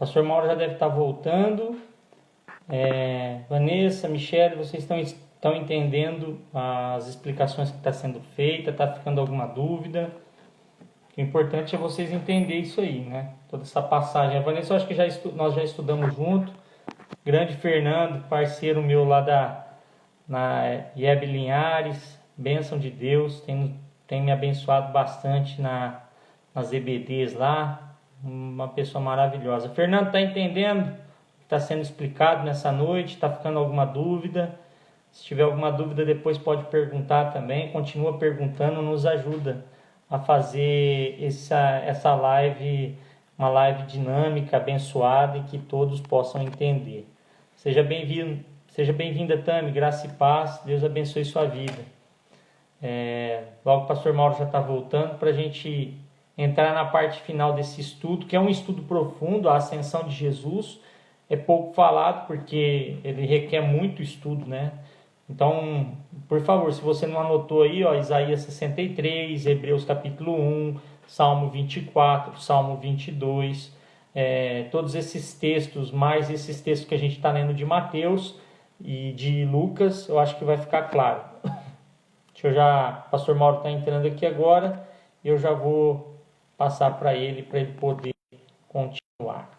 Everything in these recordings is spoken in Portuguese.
Pastor Mauro já deve estar voltando. Vanessa, Michele, vocês estão entendendo as explicações que estão sendo feitas? Está ficando alguma dúvida? O importante é vocês entenderem isso aí, né? Toda essa passagem. A Vanessa, eu acho que nós já estudamos junto. Grande Fernando, parceiro meu lá na IEB Linhares, bênção de Deus, tem me abençoado bastante nas EBDs lá, uma pessoa maravilhosa. Fernando, está entendendo o que está sendo explicado nessa noite? Está ficando alguma dúvida? Se tiver alguma dúvida, depois pode perguntar também, continua perguntando, nos ajuda a fazer essa live, uma live dinâmica, abençoada e que todos possam entender. Seja bem-vinda, Tami, graça e paz, Deus abençoe sua vida. Logo o pastor Mauro já está voltando para a gente entrar na parte final desse estudo, que é um estudo profundo, a ascensão de Jesus. É pouco falado porque ele requer muito estudo, né? Então, por favor, se você não anotou aí, Isaías 63, Hebreus capítulo 1, Salmo 24, Salmo 22, todos esses textos, mais esses textos que a gente está lendo de Mateus e de Lucas, eu acho que vai ficar claro. O pastor Mauro está entrando aqui agora, e eu já vou passar para ele poder continuar.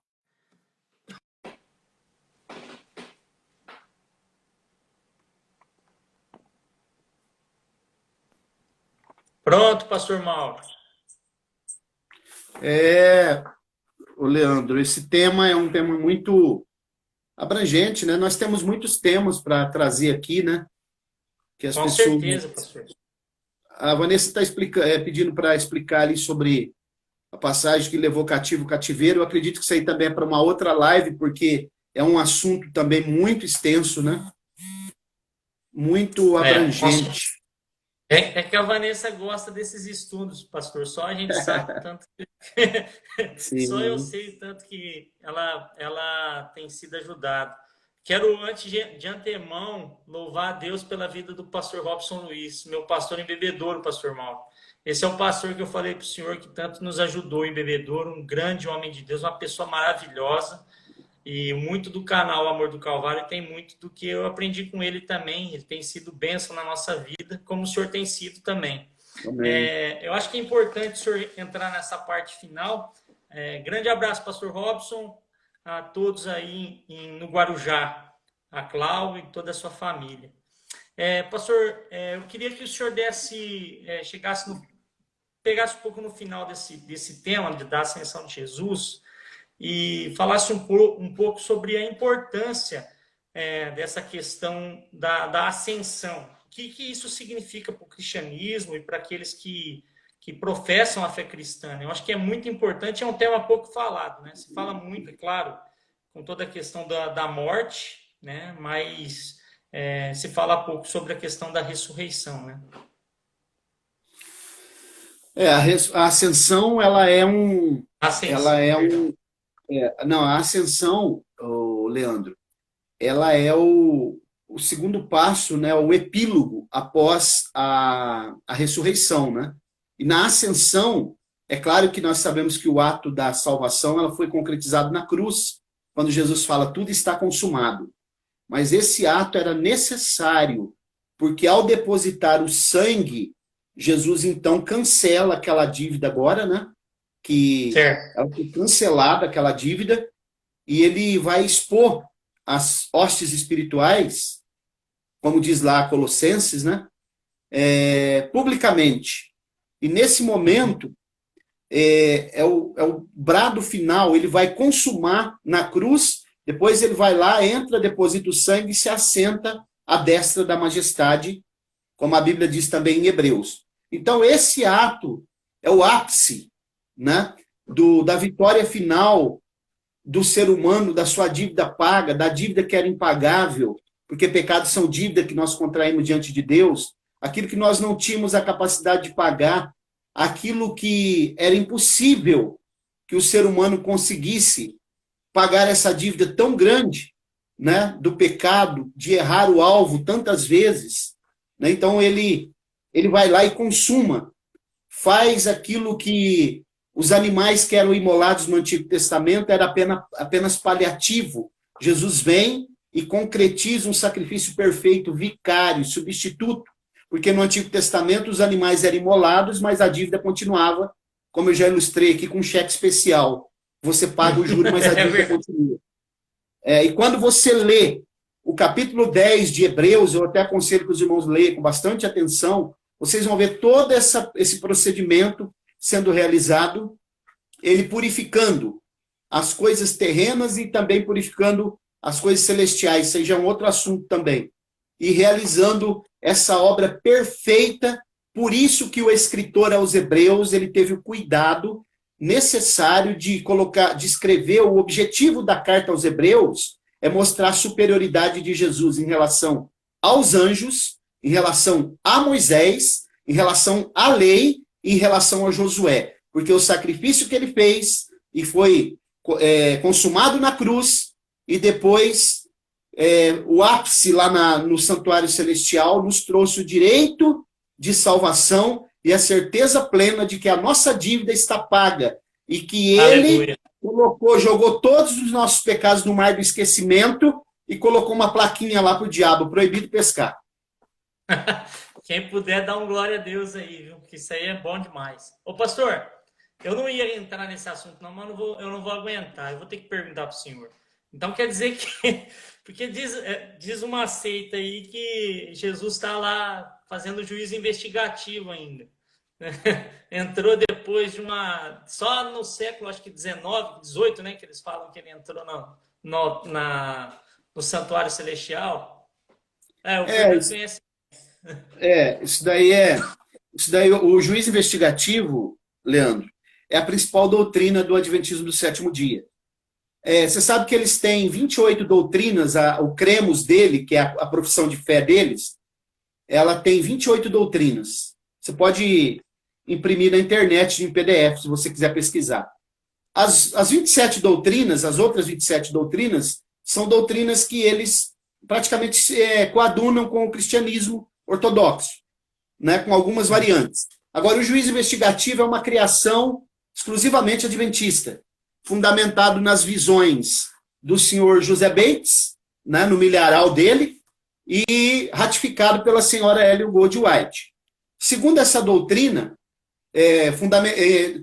Pronto, pastor Mauro. O Leandro, esse tema é um tema muito abrangente, né? Nós temos muitos temas para trazer aqui, né? Que as Com pessoas... certeza, pastor. A Vanessa está pedindo para explicar ali sobre a passagem que levou cativo o cativeiro. Eu acredito que isso aí também é para uma outra live, porque é um assunto também muito extenso, né? Muito abrangente. É que a Vanessa gosta desses estudos, pastor. Só a gente sabe tanto só eu sei tanto que ela tem sido ajudada. Quero, antes de antemão, louvar a Deus pela vida do pastor Robson Luiz, meu pastor em Bebedouro, pastor Mauro. Esse é o pastor que eu falei para o senhor que tanto nos ajudou em Bebedouro, um grande homem de Deus, uma pessoa maravilhosa. E muito do canal Amor do Calvário tem muito do que eu aprendi com ele também. Ele tem sido bênção na nossa vida, como o senhor tem sido também. Eu acho que é importante o senhor entrar nessa parte final. Grande abraço, pastor Robson, a todos aí no Guarujá, a Cláudia e toda a sua família. Pastor, eu queria que o senhor pegasse um pouco no final desse tema da ascensão de Jesus e falasse um pouco sobre a importância dessa questão da ascensão. O que isso significa para o cristianismo e para aqueles que professam a fé cristã? Eu acho que é muito importante, é um tema pouco falado, né? Se fala muito, é claro, com toda a questão da morte, né? Mas se fala pouco sobre a questão da ressurreição, né? A ascensão, ela é um... Não, a ascensão, Leandro, ela é o segundo passo, né, o epílogo após a ressurreição, né? E na ascensão, é claro que nós sabemos que o ato da salvação ela foi concretizado na cruz, quando Jesus fala, tudo está consumado. Mas esse ato era necessário, porque ao depositar o sangue, Jesus então cancela aquela dívida agora, né? Que ela foi cancelada, aquela dívida, e ele vai expor as hostes espirituais, como diz lá Colossenses, né? Publicamente. E nesse momento, é o brado final, ele vai consumar na cruz, depois ele vai lá, entra, deposita o sangue e se assenta à destra da majestade, como a Bíblia diz também em Hebreus. Então, esse ato é o ápice, né, da vitória final do ser humano, da sua dívida paga, da dívida que era impagável, porque pecados são dívida que nós contraímos diante de Deus, aquilo que nós não tínhamos a capacidade de pagar, aquilo que era impossível que o ser humano conseguisse pagar essa dívida tão grande, né, do pecado, de errar o alvo tantas vezes, né? Então ele vai lá e consuma, faz aquilo que Os animais que eram imolados no Antigo Testamento era apenas paliativo. Jesus vem e concretiza um sacrifício perfeito, vicário, substituto, porque no Antigo Testamento os animais eram imolados, mas a dívida continuava, como eu já ilustrei aqui, com um cheque especial. Você paga o juro, mas a dívida continua. E quando você lê o capítulo 10 de Hebreus, eu até aconselho que os irmãos leiam com bastante atenção, vocês vão ver todo esse procedimento sendo realizado, ele purificando as coisas terrenas e também purificando as coisas celestiais, seja um outro assunto também. E realizando essa obra perfeita, por isso que o escritor aos Hebreus, ele teve o cuidado necessário de escrever o objetivo da carta aos Hebreus, é mostrar a superioridade de Jesus em relação aos anjos, em relação a Moisés, em relação à lei e em relação a Josué. Porque o sacrifício que ele fez e foi consumado na cruz e depois o ápice lá no santuário celestial nos trouxe o direito de salvação e a certeza plena de que a nossa dívida está paga e que ele jogou todos os nossos pecados no mar do esquecimento e colocou uma plaquinha lá para o diabo, proibido pescar. Quem puder dar um glória a Deus aí, viu? Porque isso aí é bom demais. Ô, pastor, eu não ia entrar nesse assunto não, mas eu não vou aguentar. Eu vou ter que perguntar para o senhor. Então quer dizer que... Porque diz uma seita aí que Jesus está lá fazendo juízo investigativo ainda. Entrou depois de uma... Só no século, acho que 19, 18, né? Que eles falam que ele entrou no santuário celestial. O Fernando conhece. Isso daí, o juízo investigativo, Leandro, é a principal doutrina do Adventismo do Sétimo Dia. Você sabe que eles têm 28 doutrinas, o cremos dele, que é a profissão de fé deles, ela tem 28 doutrinas. Você pode imprimir na internet em PDF, se você quiser pesquisar. As 27 doutrinas, as outras 27 doutrinas, são doutrinas que eles praticamente coadunam com o cristianismo ortodoxo, né, com algumas variantes. Agora, o juízo investigativo é uma criação exclusivamente adventista, fundamentado nas visões do senhor José Bates, né, no milharal dele, e ratificado pela senhora Ellen Goldwhite. Segundo essa doutrina,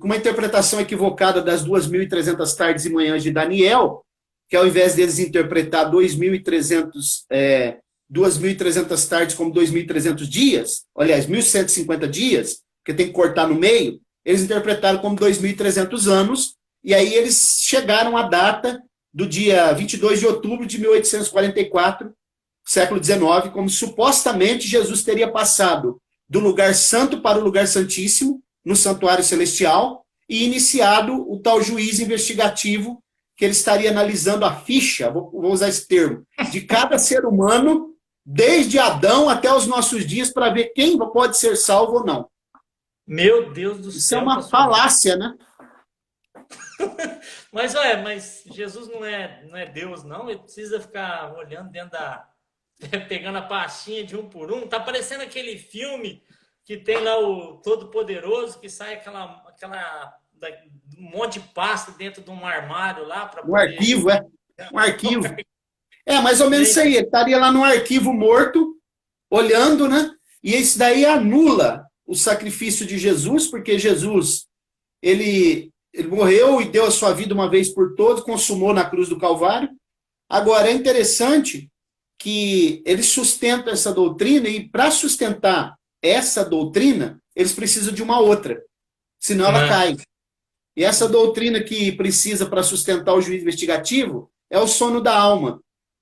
com uma interpretação equivocada das 2.300 tardes e manhãs de Daniel, que ao invés deles interpretar 2.300 tardes como 2.300 dias, aliás, 1.150 dias, porque tem que cortar no meio, eles interpretaram como 2.300 anos, e aí eles chegaram à data do dia 22 de outubro de 1844, século XIX, como supostamente Jesus teria passado do lugar santo para o lugar santíssimo, no santuário celestial, e iniciado o tal juízo investigativo, que ele estaria analisando a ficha, vou usar esse termo, de cada ser humano, desde Adão até os nossos dias, para ver quem pode ser salvo ou não. Meu Deus do céu. Isso é uma falácia, né? Mas Jesus não é Deus, não? Ele precisa ficar olhando pegando a pastinha de um por um. Tá parecendo aquele filme que tem lá o Todo-Poderoso, que sai um monte de pasta dentro de um armário lá para poder... arquivo, um arquivo. Mais ou menos isso aí. Ele estaria lá no arquivo morto, olhando, né? E isso daí anula o sacrifício de Jesus, porque Jesus, ele morreu e deu a sua vida uma vez por todas, consumou na cruz do Calvário. Agora, é interessante que eles sustentam essa doutrina, e para sustentar essa doutrina, eles precisam de uma outra, senão ela cai. E essa doutrina que precisa para sustentar o juízo investigativo é o sono da alma,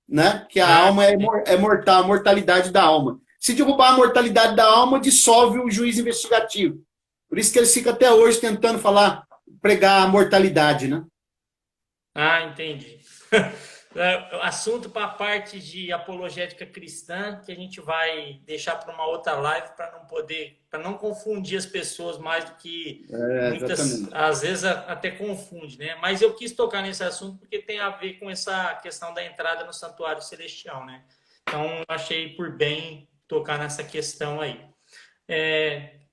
né? Que a alma é mortal, a mortalidade da alma. Se derrubar a mortalidade da alma, dissolve o juízo investigativo. Por isso que eles ficam até hoje tentando pregar a mortalidade, né? Entendi. Assunto para a parte de apologética cristã, que a gente vai deixar para uma outra live, para não confundir as pessoas mais do que muitas, às vezes até confunde, né? Mas eu quis tocar nesse assunto porque tem a ver com essa questão da entrada no santuário celestial, né? Então, achei por bem tocar nessa questão aí.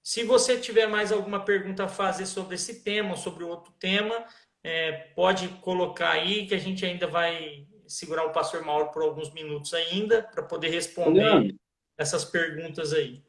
Se você tiver mais alguma pergunta a fazer sobre esse tema ou sobre outro tema, pode colocar aí que a gente ainda vai segurar o pastor Mauro por alguns minutos ainda para poder responder Leandro, essas perguntas aí.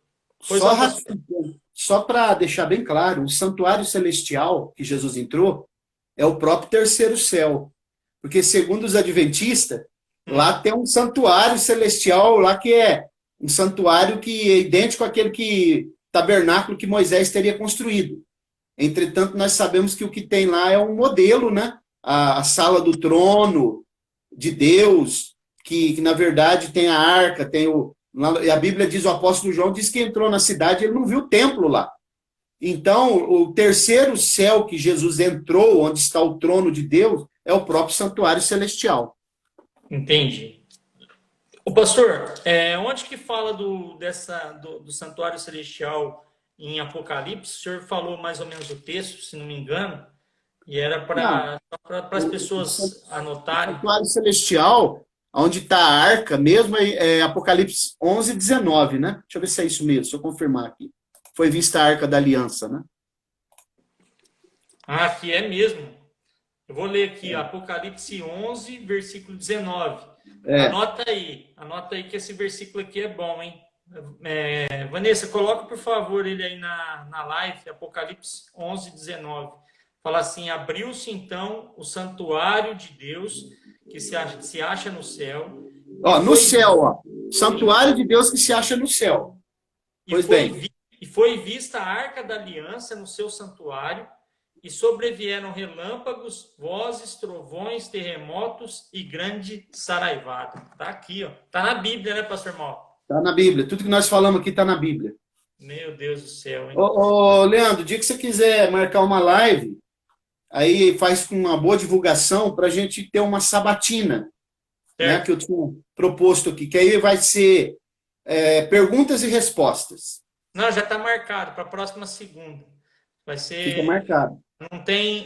Pois só não, pastor? ratificando, só para deixar bem claro, o santuário celestial que Jesus entrou é o próprio terceiro céu. Porque, segundo os adventistas, lá tem um santuário celestial, lá que é um santuário que é idêntico àquele tabernáculo que Moisés teria construído. Entretanto, nós sabemos que o que tem lá é um modelo, né? A sala do trono de Deus, que na verdade tem a arca, tem o. A Bíblia diz, o apóstolo João diz que entrou na cidade, ele não viu o templo lá. Então, o terceiro céu que Jesus entrou, onde está o trono de Deus, é o próprio santuário celestial. Entendi. O pastor, onde que fala do santuário celestial em Apocalipse? O senhor falou mais ou menos o texto, se não me engano, e era Não, para as pessoas o anotarem. santuário celestial, onde está a arca mesmo, é Apocalipse 11, 19, né? Deixa eu ver se é isso mesmo, deixa eu confirmar aqui. Foi vista a arca da aliança, né? Ah, aqui é mesmo. Eu vou ler aqui, Apocalipse 11, versículo 19. É. Anota aí que esse versículo aqui é bom, hein? Vanessa, coloca por favor ele aí na live, Apocalipse 11, 19. Fala assim: abriu-se então o santuário de Deus que se acha no céu, e Ó, no foi, céu, ó. Santuário de Deus que se acha no céu. e Pois foi, bem. vi- e foi vista a arca da aliança no seu santuário, e sobrevieram relâmpagos, vozes, trovões, terremotos e grande saraivada. Tá aqui, ó. Tá na Bíblia, né, pastor Mauro? Está na Bíblia. Tudo que nós falamos aqui está na Bíblia. Meu Deus do céu, hein? Ô, Leandro, o dia que você quiser marcar uma live, aí faz com uma boa divulgação para a gente ter uma sabatina, né? Que Certo? eu tinha proposto aqui, que aí vai ser perguntas e respostas. Não, já está marcado para a próxima segunda. Vai Fica ser, marcado.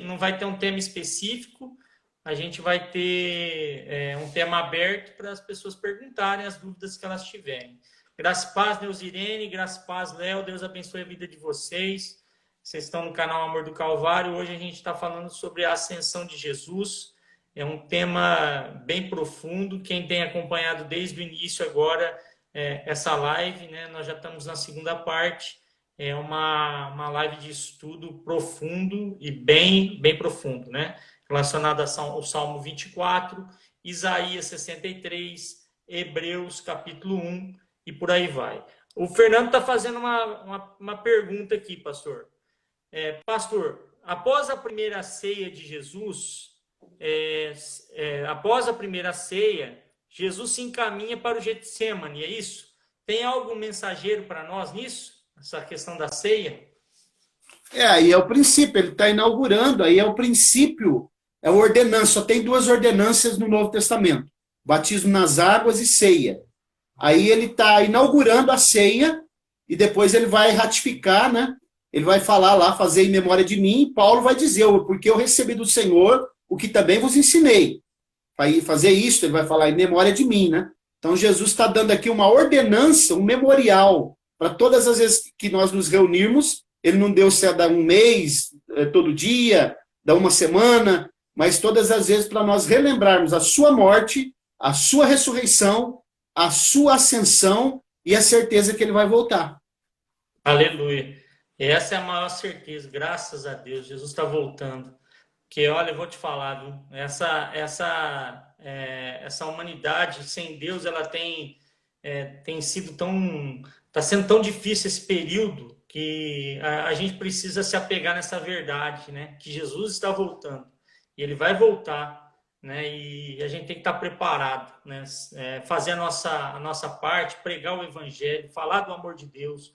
não vai ter um tema específico. A gente vai ter um tema aberto para as pessoas perguntarem as dúvidas que elas tiverem. Graças e paz, Neuzirene, graças e paz, Léo. Deus abençoe a vida de vocês. Vocês estão no canal Amor do Calvário. Hoje a gente está falando sobre a ascensão de Jesus. É um tema bem profundo. Quem tem acompanhado desde o início agora essa live, né? Nós já estamos na segunda parte. É uma live de estudo profundo e bem profundo, né? Relacionado ao Salmo 24, Isaías 63, Hebreus capítulo 1 e por aí vai. O Fernando está fazendo uma pergunta aqui, pastor. Pastor, após a primeira ceia de Jesus, após a primeira ceia, Jesus se encaminha para o Getsemane, é isso? Tem algum mensageiro para nós nisso? Essa questão da ceia? Aí é o princípio, ele está inaugurando, aí é o princípio, é a ordenança, só tem duas ordenanças no Novo Testamento: batismo nas águas e ceia. Aí ele está inaugurando a ceia e depois ele vai ratificar, né? Ele vai falar lá, fazer em memória de mim, e Paulo vai dizer, porque eu recebi do Senhor o que também vos ensinei. Vai fazer isso, ele vai falar em memória de mim, né? Então Jesus está dando aqui uma ordenança, um memorial, para todas as vezes que nós nos reunirmos. Ele não deu se dá um mês, todo dia, dá uma semana, mas todas as vezes para nós relembrarmos a sua morte, a sua ressurreição, a sua ascensão e a certeza que ele vai voltar. Aleluia. Essa é a maior certeza, graças a Deus. Jesus está voltando. Que olha, eu vou te falar, viu? Essa humanidade sem Deus, ela tem sido está sendo tão difícil esse período que a gente precisa se apegar nessa verdade, né? Que Jesus está voltando e ele vai voltar, né? E a gente tem que estar preparado, né? Fazer a nossa parte, pregar o evangelho, falar do amor de Deus,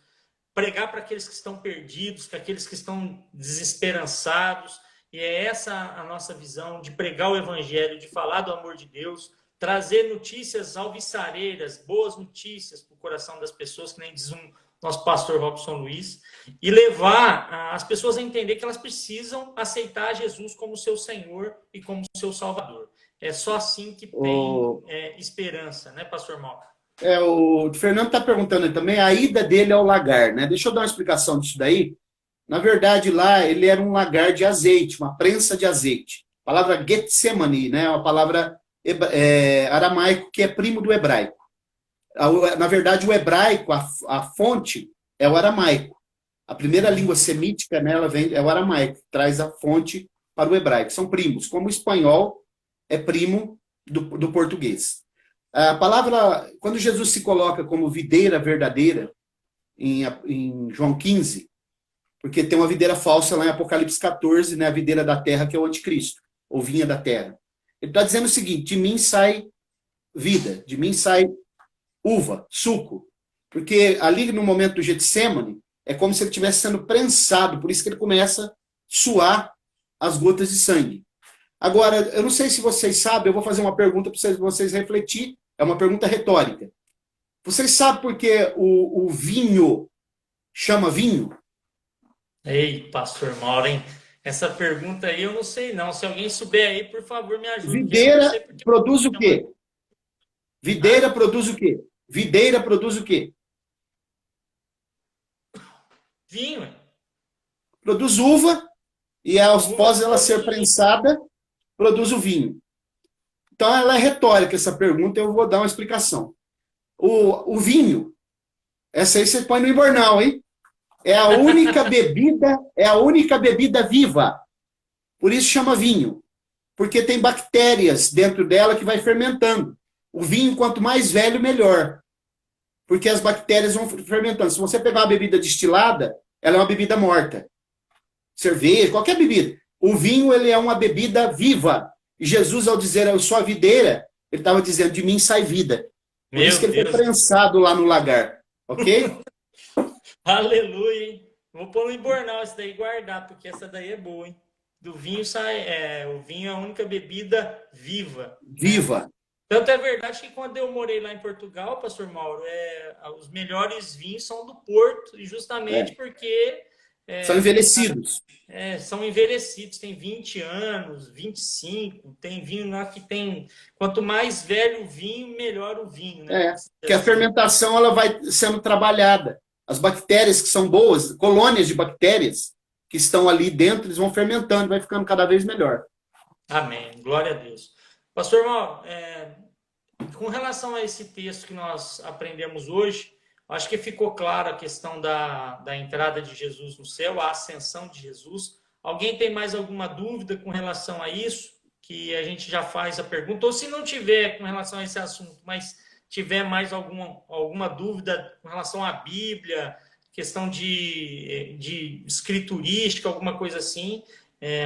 pregar para aqueles que estão perdidos, para aqueles que estão desesperançados. E é essa a nossa visão, de pregar o evangelho, de falar do amor de Deus, trazer notícias alvissareiras, boas notícias para o coração das pessoas, que nem diz nosso pastor Robson Luiz, e levar as pessoas a entender que elas precisam aceitar Jesus como seu Senhor e como seu Salvador. É só assim que tem esperança, né, pastor Mauro? O Fernando está perguntando também a ida dele ao lagar, né? Deixa eu dar uma explicação disso daí. Na verdade, lá ele era um lagar de azeite, uma prensa de azeite. A palavra Getsemane, né? É uma palavra aramaico que é primo do hebraico. Na verdade, o hebraico, a fonte, é o aramaico. A primeira língua semítica, né, ela vem, é o aramaico, que traz a fonte para o hebraico. São primos, como o espanhol é primo do português. A palavra, quando Jesus se coloca como videira verdadeira, em João 15, porque tem uma videira falsa lá em Apocalipse 14, né, a videira da terra, que é o anticristo, ou vinha da terra. Ele está dizendo o seguinte: de mim sai vida, de mim sai uva, suco. Porque ali no momento do Getsemane, é como se ele estivesse sendo prensado, por isso que ele começa a suar as gotas de sangue. Agora, eu não sei se vocês sabem, eu vou fazer uma pergunta para vocês refletir, é uma pergunta retórica. Vocês sabem por que o vinho chama vinho? Ei, pastor Mauro, hein? Essa pergunta aí eu não sei não. Se alguém souber aí, por favor, me ajude, porque eu não Videira sei porque produz o chama quê? Videira Hã? produz o quê? Videira produz o quê? Vinho, hein? Produz uva e Uva após que ela ser produz o vinho. prensada, produz o vinho. Então ela é retórica essa pergunta, eu vou dar uma explicação. O vinho, essa aí você põe no embornal, hein? É a única bebida viva. Por isso chama vinho, porque tem bactérias dentro dela que vai fermentando. O vinho, quanto mais velho, melhor, porque as bactérias vão fermentando. Se você pegar uma bebida destilada, ela é uma bebida morta. Cerveja, qualquer bebida. O vinho, ele é uma bebida viva. E Jesus, ao dizer, eu sou a videira, ele estava dizendo, de mim sai vida. Por isso que Meu ele foi Deus, prensado lá no lagar. Ok? aleluia, hein? Vou pôr no embornal essa daí e guardar, porque essa daí é boa, hein? Do vinho sai, o vinho é a única bebida viva, né? Viva. Tanto é verdade que quando eu morei lá em Portugal, pastor Mauro, os melhores vinhos são do Porto, e justamente É. porque São tem envelhecidos. são envelhecidos, tem 20 anos, 25, tem vinho lá que tem. Quanto mais velho o vinho, melhor o vinho, né? É. Vamos Que dizer a assim. fermentação ela vai sendo trabalhada. As bactérias que são boas, colônias de bactérias que estão ali dentro, eles vão fermentando, vai ficando cada vez melhor. Amém. Glória a Deus. Pastor Mauro, com relação a esse texto que nós aprendemos hoje, acho que ficou clara a questão da entrada de Jesus no céu, a ascensão de Jesus. Alguém tem mais alguma dúvida com relação a isso? Que a gente já faz a pergunta, ou se não tiver com relação a esse assunto, mas tiver mais alguma dúvida com relação à Bíblia, questão de escriturística, alguma coisa assim,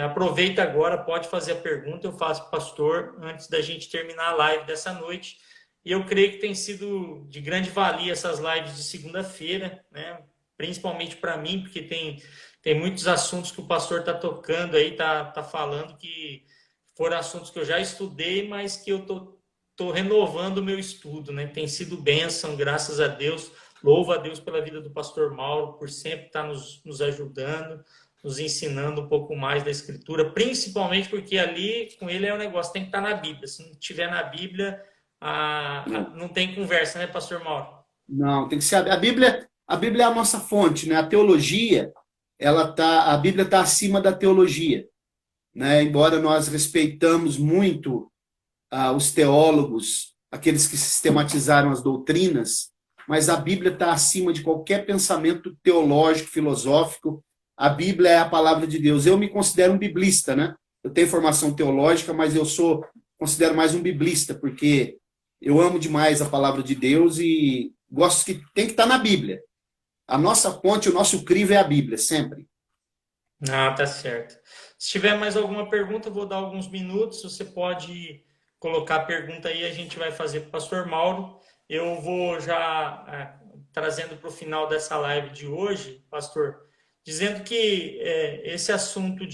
aproveita agora, pode fazer a pergunta, eu faço para o pastor antes da gente terminar a live dessa noite. E eu creio que tem sido de grande valia essas lives de segunda-feira, né? Principalmente para mim, porque tem muitos assuntos que o pastor está tocando aí, tá falando que foram assuntos que eu já estudei, mas que eu tô renovando o meu estudo, né? Tem sido bênção, graças a Deus. Louvo a Deus pela vida do pastor Mauro, por sempre estar nos ajudando, nos ensinando um pouco mais da Escritura, principalmente porque ali, com ele, é um negócio, tem que estar na Bíblia. Se não tiver na Bíblia, não tem conversa, né, pastor Mauro? Não, tem que ser a Bíblia é a nossa fonte, né? A teologia, a Bíblia está acima da teologia, né? Embora nós respeitamos muito os teólogos, aqueles que sistematizaram as doutrinas, mas a Bíblia está acima de qualquer pensamento teológico, filosófico. A Bíblia é a palavra de Deus. Eu me considero um biblista, né? Eu tenho formação teológica, mas considero mais um biblista, porque eu amo demais a palavra de Deus e gosto que tem que estar na Bíblia. A nossa ponte, o nosso crivo é a Bíblia, sempre. Ah, tá certo. Se tiver mais alguma pergunta, eu vou dar alguns minutos. Você pode colocar a pergunta aí, a gente vai fazer para o pastor Mauro. Eu vou já trazendo para o final dessa live de hoje, pastor, dizendo que esse assunto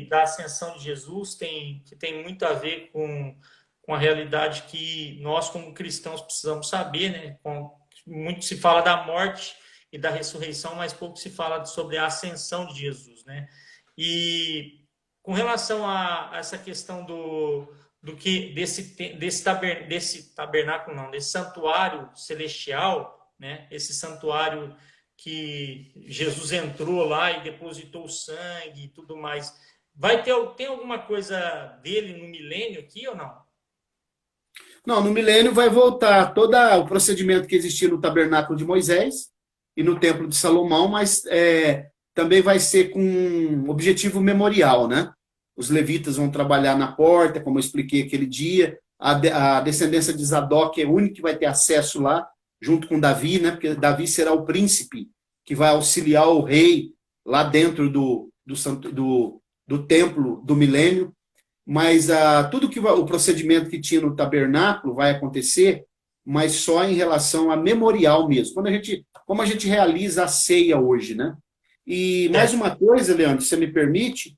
da ascensão de Jesus que tem muito a ver com a realidade que nós, como cristãos, precisamos saber, né? Muito se fala da morte e da ressurreição, mas pouco se fala sobre a ascensão de Jesus, né? E com relação a essa questão do que desse tabernáculo, não, desse santuário celestial, né? Esse santuário que Jesus entrou lá e depositou o sangue e tudo mais. Tem alguma coisa dele no milênio aqui ou não? Não, no milênio vai voltar todo o procedimento que existia no tabernáculo de Moisés e no templo de Salomão, mas também vai ser com um objetivo memorial, né? Os levitas vão trabalhar na porta, como eu expliquei aquele dia, a descendência de Zadok é o único que vai ter acesso lá, junto com Davi, né? Porque Davi será o príncipe que vai auxiliar o rei lá dentro do templo do milênio. Mas tudo o procedimento que tinha no tabernáculo vai acontecer, mas só em relação a memorial mesmo, como a gente realiza a ceia hoje, né? E mais uma coisa, Leandro, se você me permite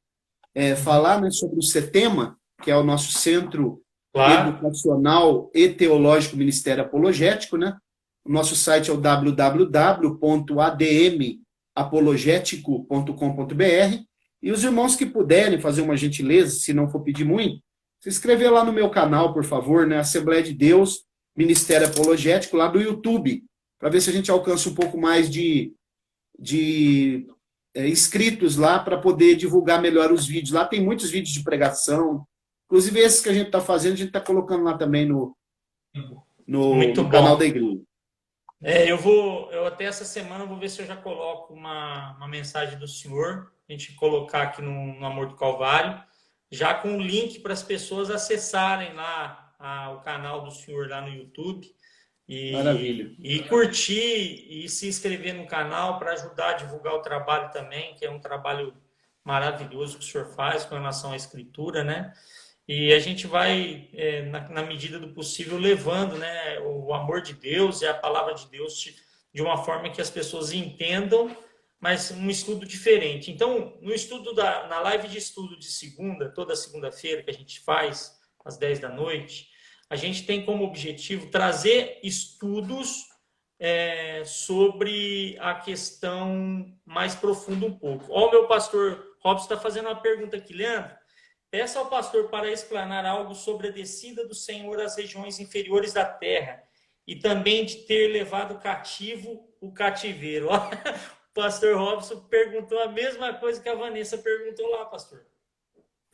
falar, né, sobre o CETEMA, que é o nosso Centro Educacional e Teológico Ministério Apologético, né? O nosso site é o www.admapologético.com.br. E os irmãos que puderem fazer uma gentileza, se não for pedir muito, se inscrever lá no meu canal, por favor, né? Assembleia de Deus, Ministério Apologético, lá do YouTube, para ver se a gente alcança um pouco mais de inscritos lá, para poder divulgar melhor os vídeos. Lá tem muitos vídeos de pregação, inclusive esses que a gente está fazendo, a gente está colocando lá também no canal da igreja. Eu até essa semana vou ver se eu já coloco uma mensagem do senhor, a gente colocar aqui no Amor do Calvário, já com o link para as pessoas acessarem lá o canal do senhor lá no YouTube e curtir e se inscrever no canal para ajudar a divulgar o trabalho também, que é um trabalho maravilhoso que o senhor faz com relação à escritura, né? E a gente vai, na medida do possível, levando, né, o amor de Deus e a palavra de Deus de uma forma que as pessoas entendam, mas um estudo diferente. Então, na live de estudo de segunda, toda segunda-feira que a gente faz, às 10 da noite, a gente tem como objetivo trazer estudos sobre a questão mais profunda um pouco. Ó, o meu pastor Robson está fazendo uma pergunta aqui, Leandro. Peça ao pastor para explanar algo sobre a descida do Senhor às regiões inferiores da terra e também de ter levado cativo o cativeiro. O pastor Robson perguntou a mesma coisa que a Vanessa perguntou lá, pastor.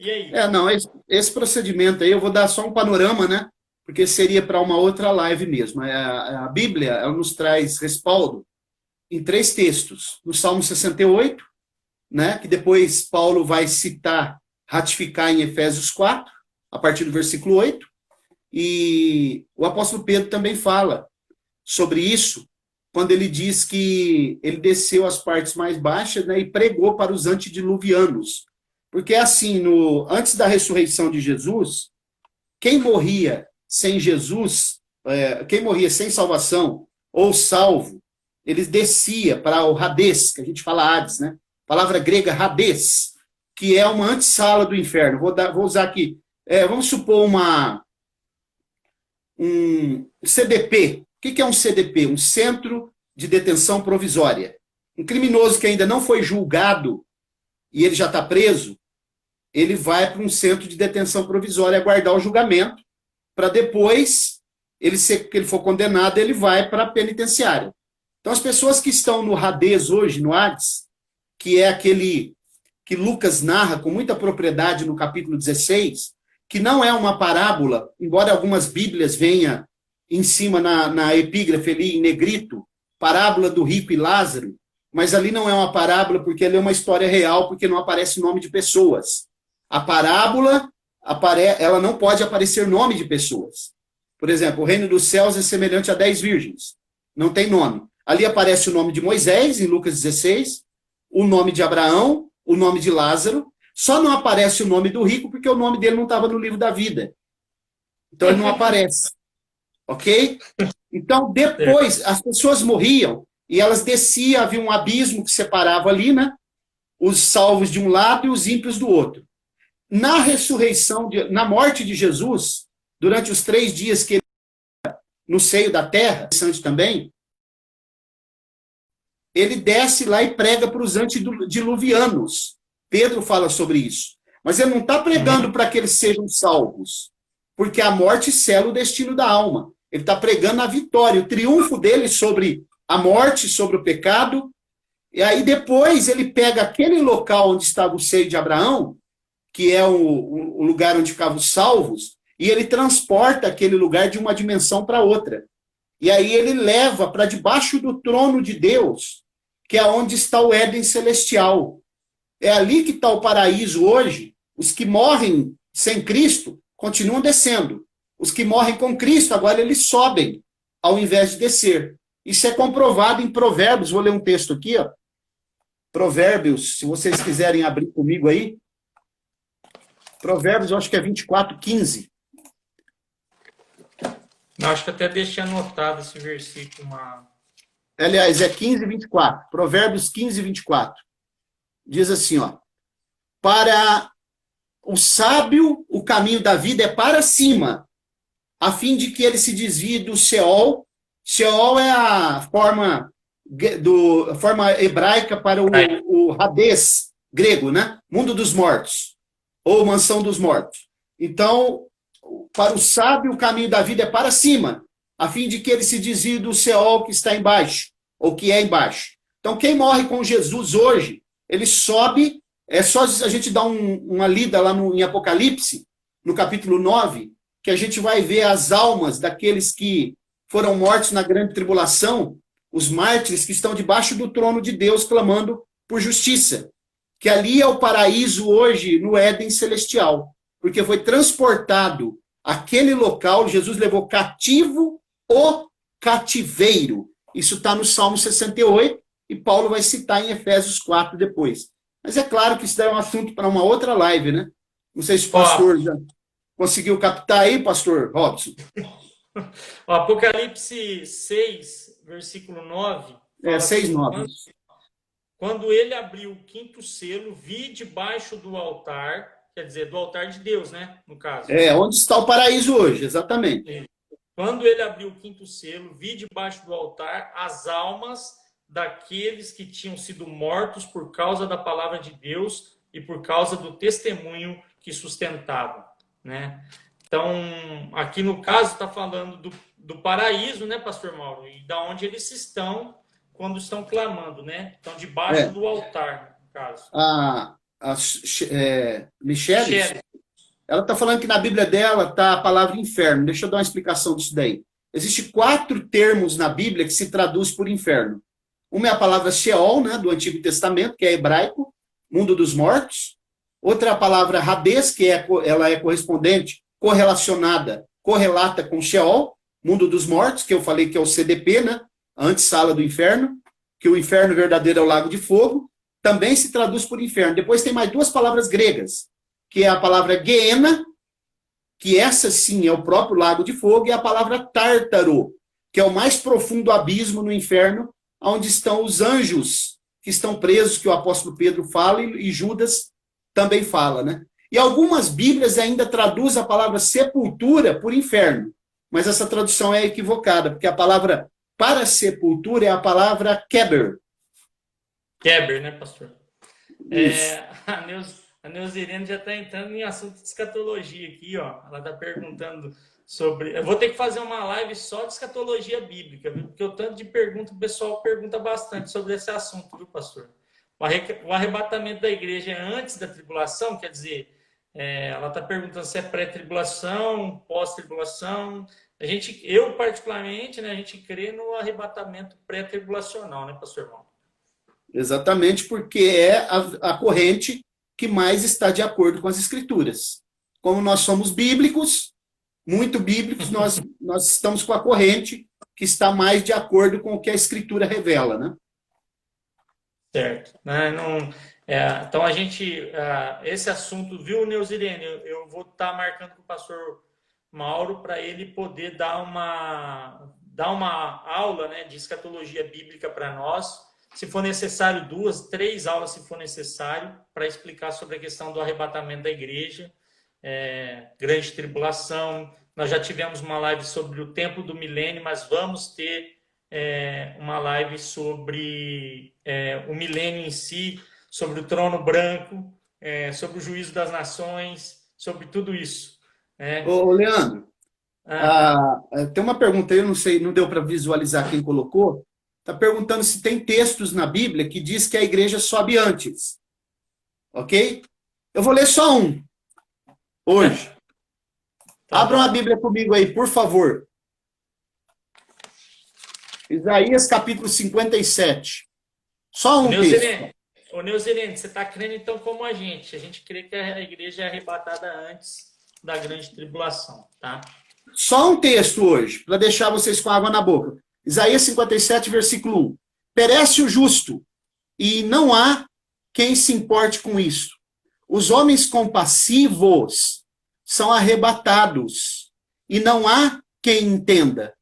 E aí? Esse procedimento aí eu vou dar só um panorama, né? Porque seria para uma outra live mesmo. A Bíblia, ela nos traz respaldo em 3 textos. No Salmo 68, né? Que depois Paulo vai ratificar em Efésios 4, a partir do versículo 8, e o apóstolo Pedro também fala sobre isso, quando ele diz que ele desceu às partes mais baixas, né, e pregou para os antediluvianos. Porque assim, antes da ressurreição de Jesus, quem morria sem Jesus, quem morria sem salvação, ou salvo, ele descia para o Hades, que a gente fala Hades, né? Palavra grega Hades, que é uma antessala do inferno. Vou usar aqui. Vamos supor um CDP. O que é um CDP? Um Centro de Detenção Provisória. Um criminoso que ainda não foi julgado e ele já está preso, ele vai para um centro de detenção provisória aguardar o julgamento, para depois, que ele for condenado, ele vai para a penitenciária. Então, as pessoas que estão no Hades hoje, no Hades, que é aquele que Lucas narra com muita propriedade no capítulo 16, que não é uma parábola, embora algumas bíblias venham em cima na epígrafe ali em negrito, parábola do rico e Lázaro, mas ali não é uma parábola porque ali é uma história real, porque não aparece nome de pessoas. A parábola, ela não pode aparecer nome de pessoas. Por exemplo, o reino dos céus é semelhante a 10 virgens. Não tem nome. Ali aparece o nome de Moisés, em Lucas 16, o nome de Abraão, o nome de Lázaro, só não aparece o nome do rico porque o nome dele não estava no livro da vida. Então ele não aparece. Ok? Então depois as pessoas morriam e elas desciam, havia um abismo que separava ali, né? Os salvos de um lado e os ímpios do outro. Na ressurreição, na morte de Jesus, durante os 3 dias que ele no seio da terra, também, ele desce lá e prega para os antediluvianos. Pedro fala sobre isso. Mas ele não está pregando para que eles sejam salvos. porque a morte sela o destino da alma. Ele está pregando a vitória, o triunfo dele sobre a morte, sobre o pecado. E aí depois ele pega aquele local onde estava o seio de Abraão, que é o lugar onde ficavam os salvos, e ele transporta aquele lugar de uma dimensão para outra. E aí ele leva para debaixo do trono de Deus, que é onde está o Éden celestial. É ali que está o paraíso hoje. Os que morrem sem Cristo continuam descendo. Os que morrem com Cristo, agora eles sobem, ao invés de descer. Isso é comprovado em Provérbios. Vou ler um texto aqui, ó. Provérbios, se vocês quiserem abrir comigo aí. Provérbios, eu acho que é 24:15. Eu acho que até deixei anotado esse versículo. Aliás, é 15:24. Provérbios 15:24. Diz assim, ó. Para o sábio, o caminho da vida é para cima, a fim de que ele se desvie do Sheol. Sheol é a forma hebraica para o Hades grego, né? Mundo dos mortos, ou mansão dos mortos. Então, para o sábio, o caminho da vida é para cima, a fim de que ele se desvie do Sheol que está embaixo, ou que é embaixo. Então, quem morre com Jesus hoje, ele sobe. É só a gente dar uma lida lá em Apocalipse, no capítulo 9, que a gente vai ver as almas daqueles que foram mortos na grande tribulação, os mártires que estão debaixo do trono de Deus clamando por justiça. Que ali é o paraíso hoje no Éden celestial, porque foi transportado aquele local, Jesus levou cativo o cativeiro. Isso está no Salmo 68, e Paulo vai citar em Efésios 4 depois. Mas é claro que isso daí é um assunto para uma outra live, né? Não sei se o pastor já conseguiu captar aí, pastor Robson. O Apocalipse 6, versículo 9. 6:9. Quando ele abriu o quinto selo, vi debaixo do altar, quer dizer, do altar de Deus, né? No caso. Onde está o paraíso hoje, exatamente. Quando ele abriu o quinto selo, vi debaixo do altar as almas daqueles que tinham sido mortos por causa da palavra de Deus e por causa do testemunho que sustentavam, né? Então, aqui no caso está falando do paraíso, né, pastor Mauro? E da onde eles estão quando estão clamando, né? Estão debaixo do altar, no caso. Michele, ela está falando que na Bíblia dela está a palavra inferno. Deixa eu dar uma explicação disso daí. Existem 4 termos na Bíblia que se traduz por inferno. Uma é a palavra Sheol, né, do Antigo Testamento, que é hebraico, mundo dos mortos. Outra é a palavra Hades, que ela é correspondente, correlata com Sheol, mundo dos mortos, que eu falei que é o CDP, né, a antessala do inferno, que o inferno verdadeiro é o lago de fogo, também se traduz por inferno. Depois tem mais 2 palavras gregas, que é a palavra Geena, que essa sim é o próprio lago de fogo, e a palavra Tártaro, que é o mais profundo abismo no inferno, onde estão os anjos que estão presos, que o apóstolo Pedro fala e Judas também fala, né? E algumas Bíblias ainda traduzem a palavra sepultura por inferno, mas essa tradução é equivocada, porque a palavra para sepultura é a palavra Keber. Keber, né, pastor? A Neuzirene já está entrando em assunto de escatologia aqui, ó. Ela está perguntando sobre... Eu vou ter que fazer uma live só de escatologia bíblica, viu? Porque o tanto de pergunta, o pessoal pergunta bastante sobre esse assunto, viu, pastor? O arrebatamento da igreja é antes da tribulação, quer dizer, ela está perguntando se é pré-tribulação, pós-tribulação. Eu particularmente, né, a gente crê no arrebatamento pré-tribulacional, né, pastor irmão? Exatamente, porque é a corrente que mais está de acordo com as escrituras. Como nós somos bíblicos, muito bíblicos, nós estamos com a corrente que está mais de acordo com o que a escritura revela, né? Certo. Então, esse assunto, viu, Neuzirene? Eu vou estar marcando com o pastor Mauro para ele poder dar uma aula, né, de escatologia bíblica para nós. Se for necessário, 2, 3 aulas, se for necessário, para explicar sobre a questão do arrebatamento da igreja, grande tribulação. Nós já tivemos uma live sobre o tempo do milênio, mas vamos ter uma live sobre o milênio em si, sobre o trono branco, sobre o juízo das nações, sobre tudo isso. É. Ô, Leandro, Ah, tem uma pergunta aí, eu não sei, não deu para visualizar quem colocou. Está perguntando se tem textos na Bíblia que diz que a igreja sobe antes, ok? Eu vou ler só um hoje. tá Abram a bom. Bíblia comigo aí, por favor. Isaías capítulo 57. Só O um texto. Neuzelene, o Neuzelene, você está crendo então como a gente. A gente crê que a igreja é arrebatada antes da grande tribulação, tá? Só um texto hoje, para deixar vocês com água na boca. Isaías 57, versículo 1. Perece o justo, e não há quem se importe com isso. Os homens compassivos são arrebatados, e não há quem entenda,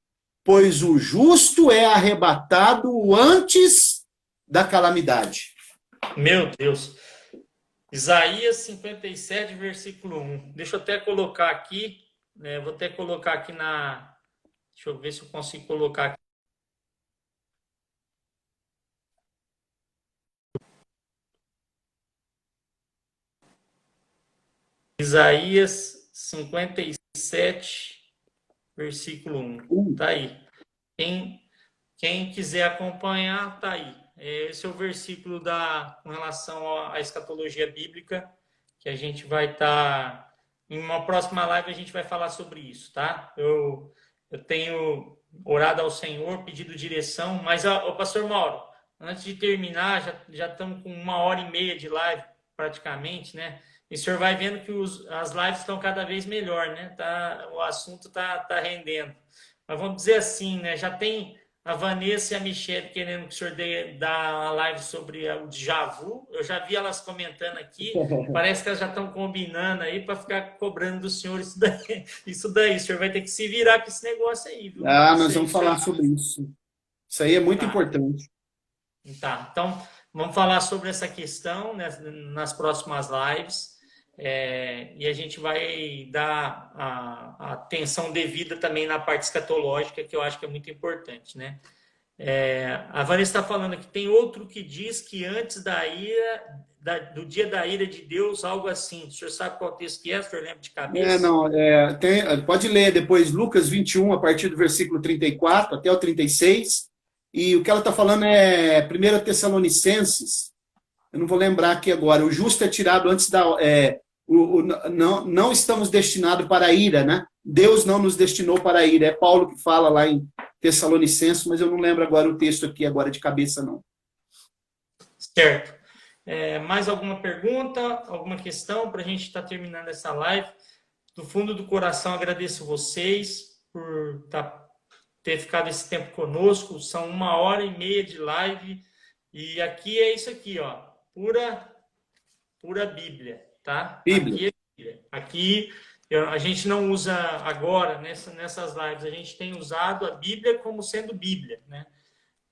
pois o justo é arrebatado antes da calamidade. Meu Deus. Isaías 57, versículo 1. Deixa eu até colocar aqui, né? Vou até colocar aqui na. Deixa eu ver se eu consigo colocar aqui. Isaías 57, versículo 1. Tá aí. Quem quiser acompanhar, tá aí. Esse é o versículo com relação à escatologia bíblica, que a gente vai estar. Em uma próxima live a gente vai falar sobre isso, tá? Eu tenho orado ao Senhor, pedido direção, mas, o pastor Mauro, antes de terminar, já estamos com 1h30 de live, praticamente, né? E o senhor vai vendo que as lives estão cada vez melhor, né? O assunto tá rendendo. Mas vamos dizer assim, né? Já tem a Vanessa e a Michelle querendo que o senhor dê uma live sobre o déjà vu. Eu já vi elas comentando aqui. Parece que elas já estão combinando aí para ficar cobrando do senhor isso daí. Isso daí. O senhor vai ter que se virar com esse negócio aí, viu? Não Nós sei vamos se o senhor... falar sobre isso. Isso aí é muito Tá. importante. Tá. Então, vamos falar sobre essa questão, né, nas próximas lives. E a gente vai dar a atenção devida também na parte escatológica, que eu acho que é muito importante, né? A Vanessa está falando que tem outro que diz que antes da ira, do dia da ira de Deus, algo assim. O senhor sabe qual texto que é? O senhor lembra de cabeça? Não, pode ler depois Lucas 21, a partir do versículo 34 até o 36. E o que ela está falando é 1 Tessalonicenses. Eu não vou lembrar aqui agora. O justo é tirado antes da. Não estamos destinados para a ira, né? Deus não nos destinou para a ira. É Paulo que fala lá em Tessalonicenses, mas eu não lembro agora o texto aqui agora de cabeça, não. Certo. Mais alguma pergunta, alguma questão para a gente estar terminando essa live? Do fundo do coração, agradeço vocês por ter ficado esse tempo conosco. São 1h30 de live. E aqui é isso aqui, ó. Pura Bíblia, tá? Bíblia. Aqui é Bíblia. Aqui a gente não usa agora, nessas lives, a gente tem usado a Bíblia como sendo Bíblia, né?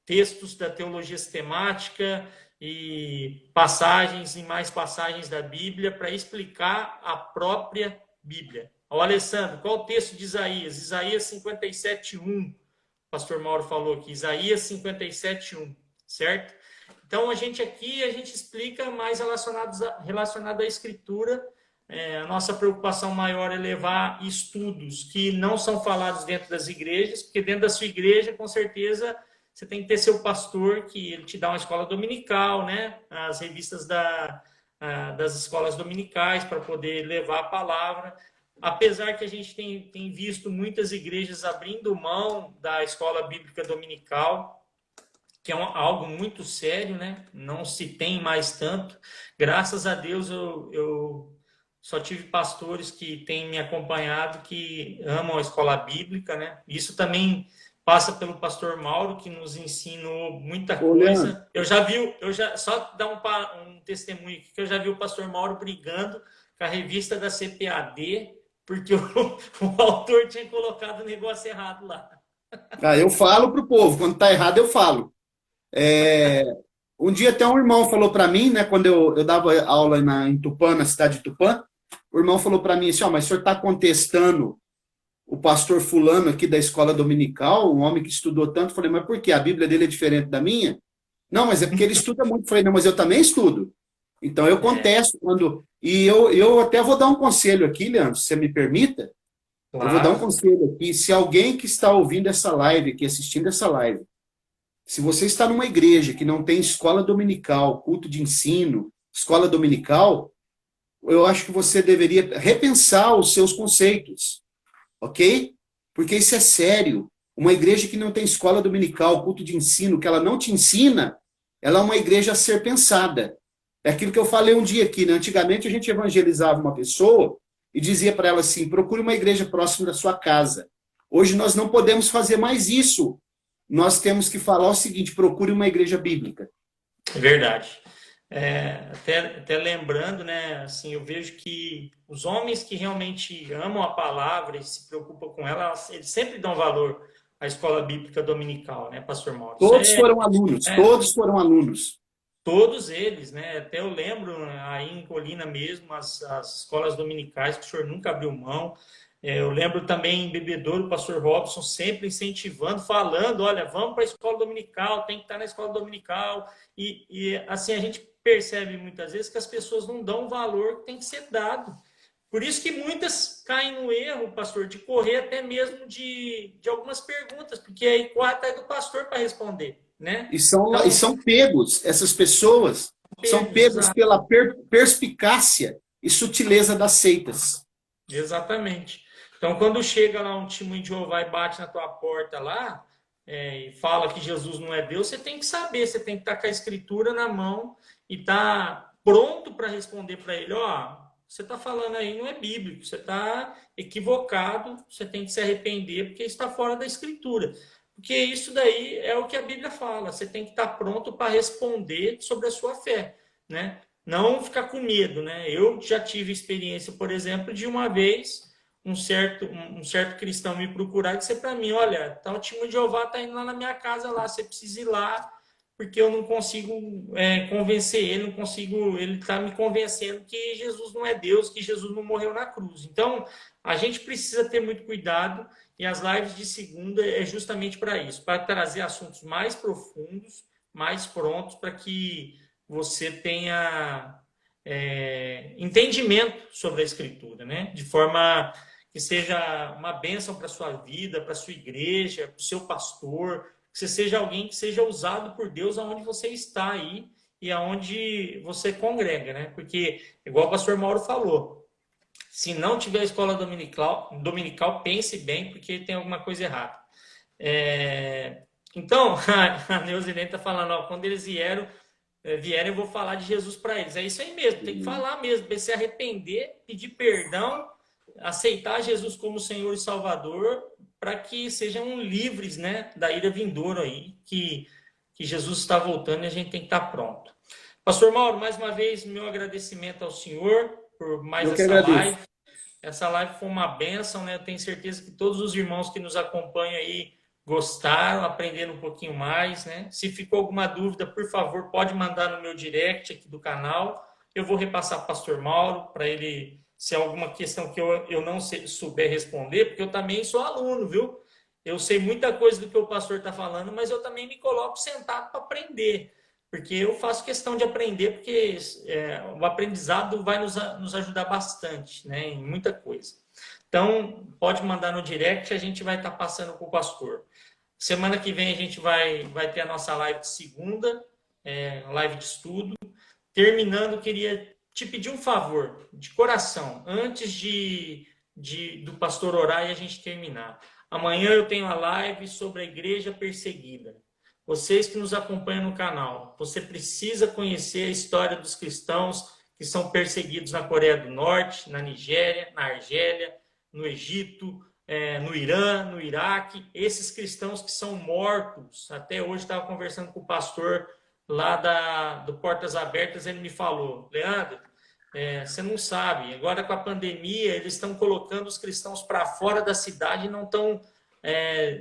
Textos da teologia sistemática e passagens e mais passagens da Bíblia para explicar a própria Bíblia. Ó, Alessandro, qual o texto de Isaías? Isaías 57:1. O pastor Mauro falou aqui, Isaías 57:1, certo? Então, a gente explica mais relacionado à Escritura. A nossa preocupação maior é levar estudos que não são falados dentro das igrejas, porque dentro da sua igreja, com certeza, você tem que ter seu pastor, que ele te dá uma escola dominical, né? As revistas das escolas dominicais, para poder levar a palavra. Apesar que a gente tem visto muitas igrejas abrindo mão da escola bíblica dominical, que é algo muito sério, né? Não se tem mais tanto. Graças a Deus, eu só tive pastores que têm me acompanhado, que amam a escola bíblica, né? Isso também passa pelo pastor Mauro, que nos ensinou muita coisa. Só dar um testemunho aqui, que eu já vi o pastor Mauro brigando com a revista da CPAD, porque o autor tinha colocado o negócio errado lá. Eu falo para o povo, quando está errado eu falo. Um dia até um irmão falou para mim, né, quando eu dava aula em Tupã, na cidade de Tupã, o irmão falou para mim assim, mas o senhor está contestando o pastor fulano aqui da escola dominical, um homem que estudou tanto. Eu falei, mas por quê? A Bíblia dele é diferente da minha? Não, mas é porque ele estuda muito. Eu falei, não, mas eu também estudo. Então eu contesto quando E eu até vou dar um conselho aqui, Leandro, se você me permita. Eu vou dar um Claro. conselho aqui. Se alguém que está ouvindo essa live, aqui assistindo essa live, se você está numa igreja que não tem escola dominical, culto de ensino, escola dominical, eu acho que você deveria repensar os seus conceitos, ok? Porque isso é sério. Uma igreja que não tem escola dominical, culto de ensino, que ela não te ensina, ela é uma igreja a ser pensada. É aquilo que eu falei um dia aqui, né? Antigamente a gente evangelizava uma pessoa e dizia para ela assim: procure uma igreja próxima da sua casa. Hoje nós não podemos fazer mais isso. Nós temos que falar o seguinte: procure uma igreja bíblica. Verdade. Até lembrando, né, assim, eu vejo que os homens que realmente amam a palavra e se preocupam com ela, eles sempre dão valor à escola bíblica dominical, né, Pastor Mauro? Isso Todos foram alunos, é todos foram alunos. todos eles, né? Até eu lembro aí em Colina mesmo, as escolas dominicais que o senhor nunca abriu mão. Eu lembro também em Bebedouro, o pastor Robson sempre incentivando, falando, olha, vamos para a escola dominical, tem que estar na escola dominical. E assim, a gente percebe muitas vezes que as pessoas não dão o valor que tem que ser dado. Por isso que muitas caem no erro, pastor, de correr até mesmo de algumas perguntas, porque aí corre atrás do pastor para responder, né? E Então, são pegos, essas pessoas são pegos, pegos exato. pela perspicácia e sutileza das seitas. Exatamente. Então, quando chega lá um testemunho de Jeová e bate na tua porta lá, e fala que Jesus não é Deus, você tem que saber, você tem que estar com a escritura na mão e estar pronto para responder para ele, ó, você está falando aí não é bíblico, você está equivocado, você tem que se arrepender porque está fora da escritura. Porque isso daí é o que a Bíblia fala, você tem que estar pronto para responder sobre a sua fé, né? Não ficar com medo, né? Eu já tive experiência, por exemplo, de uma vez um certo cristão me procurar e dizer para mim, olha, tal testemunho de Jeová está indo lá na minha casa lá, você precisa ir lá porque eu não consigo convencer ele, não consigo, ele está me convencendo que Jesus não é Deus, que Jesus não morreu na cruz. Então, a gente precisa ter muito cuidado e as lives de segunda é justamente para isso, para trazer assuntos mais profundos, mais prontos, para que você tenha entendimento sobre a escritura, né? De forma que seja uma bênção para a sua vida, para a sua igreja, para o seu pastor, que você seja alguém que seja usado por Deus aonde você está aí e aonde você congrega, né? Porque, igual o pastor Mauro falou, se não tiver escola dominical, pense bem, porque tem alguma coisa errada. Então, a Neuzinete está falando, ó, quando eles vierem, eu vou falar de Jesus para eles. É isso aí mesmo, tem que falar mesmo, se arrepender, pedir perdão, aceitar Jesus como Senhor e Salvador, para que sejam livres, né, da ira vindoura aí, que Jesus está voltando e a gente tem que estar pronto. Pastor Mauro, mais uma vez, meu agradecimento ao senhor por mais Eu que essa live. agradeço. Essa live foi uma bênção, né? Eu tenho certeza que todos os irmãos que nos acompanham aí gostaram, aprenderam um pouquinho mais, né? Se ficou alguma dúvida, por favor, pode mandar no meu direct aqui do canal. Eu vou repassar para o pastor Mauro, para ele, se há alguma questão que eu não souber responder, porque eu também sou aluno, viu? Eu sei muita coisa do que o pastor está falando, mas eu também me coloco sentado para aprender, porque eu faço questão de aprender, porque o aprendizado vai nos ajudar bastante, né, em muita coisa. Então, pode mandar no direct, a gente vai estar passando com o pastor. Semana que vem a gente vai ter a nossa live de segunda, live de estudo. Terminando, queria te pedir um favor, de coração, antes do pastor orar e a gente terminar. Amanhã eu tenho a live sobre a igreja perseguida. Vocês que nos acompanham no canal, você precisa conhecer a história dos cristãos que são perseguidos na Coreia do Norte, na Nigéria, na Argélia, no Egito, no Irã, no Iraque. Esses cristãos que são mortos. Até hoje estava conversando com o pastor lá do Portas Abertas, ele me falou, Leandro, você não sabe, agora com a pandemia, eles estão colocando os cristãos para fora da cidade e não estão...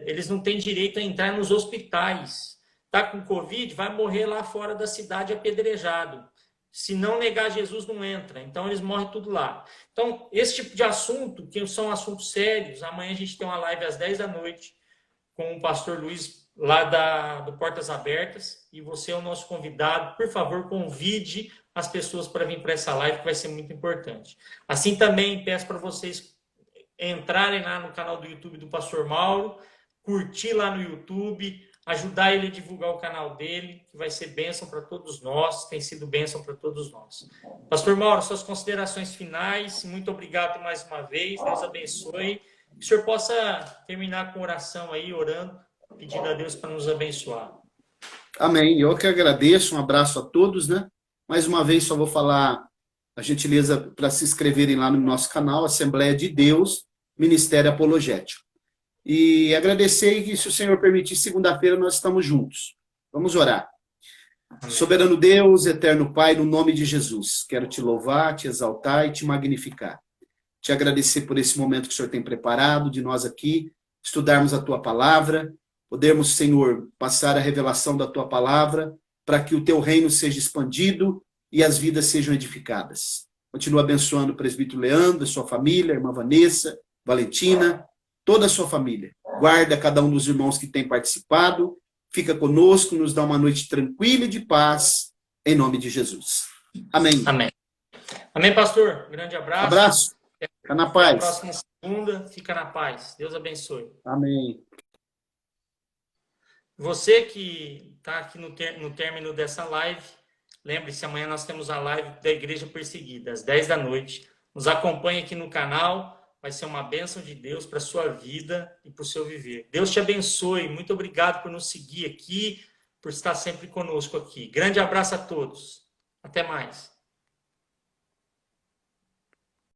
eles não têm direito a entrar nos hospitais. Está com Covid, vai morrer lá fora da cidade apedrejado. Se não negar Jesus, não entra. Então, eles morrem tudo lá. Então, esse tipo de assunto, que são assuntos sérios, amanhã a gente tem uma live às 10 da noite com o pastor Luiz lá do Portas Abertas, e você é o nosso convidado. Por favor, convide as pessoas para vir para essa live, que vai ser muito importante. Assim também peço para vocês entrarem lá no canal do YouTube do Pastor Mauro, curtir lá no YouTube, ajudar ele a divulgar o canal dele, que vai ser bênção para todos nós, tem sido bênção para todos nós. Pastor Mauro, suas considerações finais, muito obrigado mais uma vez, Deus abençoe. Que o senhor possa terminar com oração aí, orando, pedindo a Deus para nos abençoar. Amém. Eu que agradeço, um abraço a todos, né? Mais uma vez, só vou falar a gentileza para se inscreverem lá no nosso canal, Assembleia de Deus, Ministério Apologético. E agradecer que, se o Senhor permitir, segunda-feira nós estamos juntos. Vamos orar. Amém. Soberano Deus, eterno Pai, no nome de Jesus, quero te louvar, te exaltar e te magnificar. Te agradecer por esse momento que o Senhor tem preparado, de nós aqui estudarmos a tua palavra, podermos, Senhor, passar a revelação da tua palavra, para que o teu reino seja expandido e as vidas sejam edificadas. Continua abençoando o presbítero Leandro, a sua família, a irmã Vanessa, Valentina, toda a sua família. Guarda cada um dos irmãos que tem participado, fica conosco, nos dá uma noite tranquila e de paz, em nome de Jesus. Amém. Amém. Amém, pastor. Grande abraço. Abraço. Fica na paz. Até a próxima segunda. Fica na paz. Deus abençoe. Amém. Você que está aqui no término dessa live, lembre-se, amanhã nós temos a live da Igreja Perseguida, às 10 da noite. Nos acompanhe aqui no canal. Vai ser uma bênção de Deus para a sua vida e para o seu viver. Deus te abençoe. Muito obrigado por nos seguir aqui, por estar sempre conosco aqui. Grande abraço a todos. Até mais.